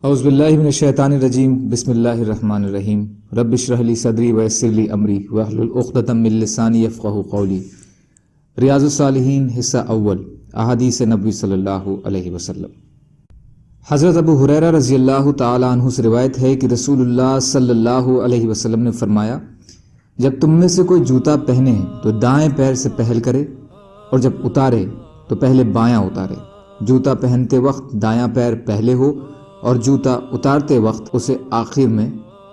اعوذ باللہ من الشیطان الرجیم بسم اللہ الرحمن الرحیم رب اشرح لی صدری ویسر لی امری واحلل عقدۃ من لسانی یفقہوا قولی۔ ریاض الصالحین حصہ اول، احادیث نبوی صلی اللہ علیہ وسلم۔ حضرت ابو ہریرہ رضی اللہ تعالی عنہ سے روایت ہے کہ رسول اللہ صلی اللہ علیہ وسلم نے فرمایا، جب تم میں سے کوئی جوتا پہنے تو دائیں پیر سے پہل کرے، اور جب اتارے تو پہلے بایاں اتارے۔ جوتا پہنتے وقت دایاں پیر پہلے ہو اور جوتا اتارتے وقت اسے آخر میں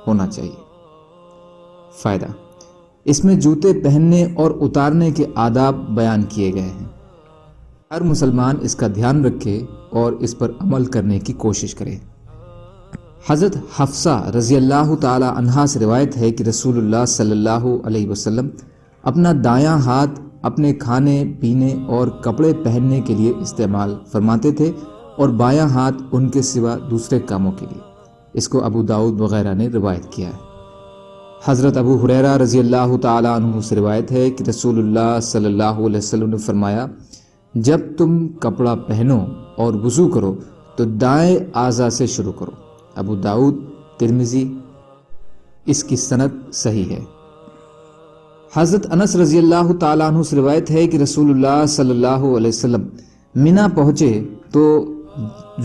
ہونا چاہیے۔ فائدہ: اس میں جوتے پہننے اور اتارنے کے آداب بیان کیے گئے ہیں۔ ہر مسلمان اس کا دھیان رکھے اور اس پر عمل کرنے کی کوشش کرے۔ حضرت حفصہ رضی اللہ تعالی عنہا سے روایت ہے کہ رسول اللہ صلی اللہ علیہ وسلم اپنا دایاں ہاتھ اپنے کھانے پینے اور کپڑے پہننے کے لیے استعمال فرماتے تھے اور بایاں ہاتھ ان کے سوا دوسرے کاموں کے لیے۔ اس کو ابو داؤد وغیرہ نے روایت کیا ہے۔ حضرت ابو ہریرہ رضی اللہ تعالی عنہ سے روایت ہے کہ رسول اللہ صلی اللہ علیہ وسلم نے فرمایا، جب تم کپڑا پہنو اور وضو کرو تو دائیں اعضاء سے شروع کرو۔ ابو داؤد، ترمذی۔ اس کی سند صحیح ہے۔ حضرت انس رضی اللہ تعالیٰ عنہ سے روایت ہے کہ رسول اللہ صلی اللہ علیہ وسلم منا پہنچے تو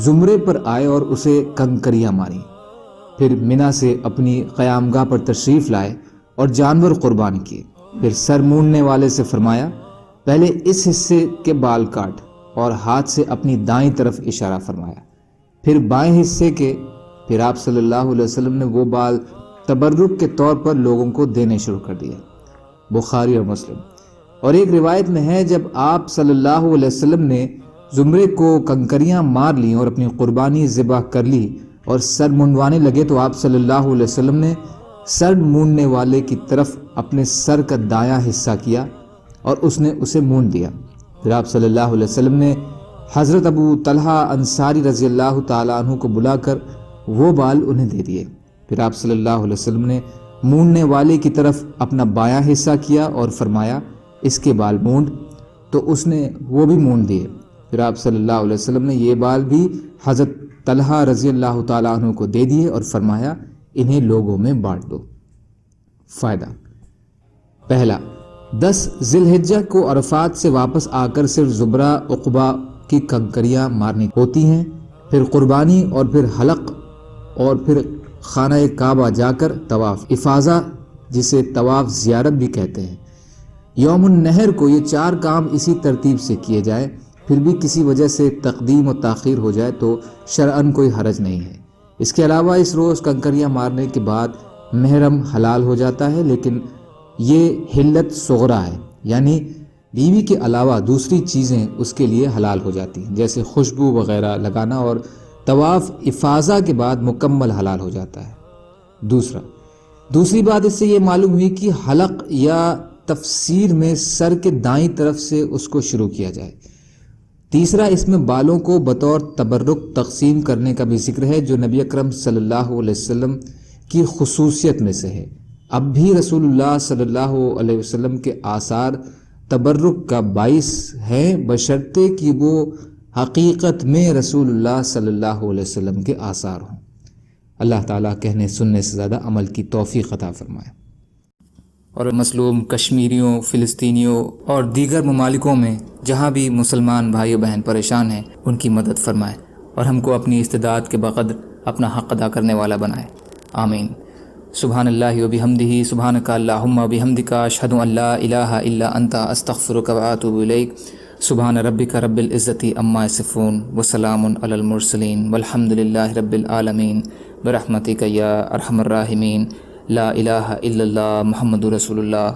زمرے پر آئے اور اسے کنکریاں ماری، پھر منا سے اپنی قیامگاہ پر تشریف لائے اور جانور قربان کیے، پھر سر مونڈنے والے سے فرمایا، پہلے اس حصے کے بال کاٹ، اور ہاتھ سے اپنی دائیں طرف اشارہ فرمایا، پھر بائیں حصے کے، پھر آپ صلی اللہ علیہ وسلم نے وہ بال تبرک کے طور پر لوگوں کو دینے شروع کر دیے۔ بخاری اور مسلم۔ اور ایک روایت میں ہے، جب آپ صلی اللہ علیہ وسلم نے زمرے کو کنکریاں مار لیں اور اپنی قربانی ذبح کر لی اور سر منڈوانے لگے تو آپ صلی اللہ علیہ وسلم نے سر مونڈنے والے کی طرف اپنے سر کا دایاں حصہ کیا اور اس نے اسے مونڈ دیا۔ پھر آپ صلی اللہ علیہ وسلم نے حضرت ابو طلحہ انصاری رضی اللہ تعالیٰ عنہ کو بلا کر وہ بال انہیں دے دیے۔ پھر آپ صلی اللہ علیہ وسلم نے مونڈنے والے کی طرف اپنا بایاں حصہ کیا اور فرمایا، اس کے بال مونڈ، تو اس نے وہ بھی مونڈ دیے۔ پھر آپ صلی اللہ علیہ وسلم نے یہ بال بھی حضرت طلحہ رضی اللہ تعالیٰ عنہ کو دے دیے اور فرمایا، انہیں لوگوں میں بانٹ دو۔ فائدہ: پہلا، 10 ذی الحجہ کو عرفات سے واپس آ کر صرف زبرہ عقبہ کی کنکریاں مارنی ہوتی ہیں، پھر قربانی، اور پھر حلق، اور پھر خانہ کعبہ جا کر طواف افاضہ، جسے طواف زیارت بھی کہتے ہیں۔ یوم النحر کو یہ 4 کام اسی ترتیب سے کیے جائے، پھر بھی کسی وجہ سے تقدیم و تاخیر ہو جائے تو شرعاً کوئی حرج نہیں ہے۔ اس کے علاوہ اس روز کنکریاں مارنے کے بعد محرم حلال ہو جاتا ہے، لیکن یہ حلت صغریٰ ہے، یعنی بیوی کے علاوہ دوسری چیزیں اس کے لیے حلال ہو جاتی ہیں، جیسے خوشبو وغیرہ لگانا، اور طواف افاضہ کے بعد مکمل حلال ہو جاتا ہے۔ دوسری بات اس سے یہ معلوم ہوئی کہ حلق یا تفسیر میں سر کے دائیں طرف سے اس کو شروع کیا جائے۔ تیسرا، اس میں بالوں کو بطور تبرک تقسیم کرنے کا بھی ذکر ہے، جو نبی اکرم صلی اللہ علیہ وسلم کی خصوصیت میں سے ہے۔ اب بھی رسول اللہ صلی اللہ علیہ وسلم کے آثار تبرک کا باعث ہیں، بشرطے کہ وہ حقیقت میں رسول اللہ صلی اللہ علیہ وسلم کے آثار ہوں۔ اللہ تعالیٰ کہنے سننے سے زیادہ عمل کی توفیق عطا فرمائے، اور مظلوم کشمیریوں، فلسطینیوں اور دیگر ممالکوں میں جہاں بھی مسلمان بھائی و بہن پریشان ہیں ان کی مدد فرمائے، اور ہم کو اپنی استطاعت کے بقدر اپنا حق ادا کرنے والا بنائے۔ آمین۔ سبحان اللہ و بحمدہ، سبحانک اللہم و بحمدک، اشہد ان لا الہ الا انت، استغفرک و اتوب الیک۔ سبحان ربک رب العزت عما یصفون، وسلام علی المرسلین، والحمد للہ رب العالمین، برحمتک یا ارحم الراحمین۔ لا الہ الا اللہ، محمد رسول اللہ۔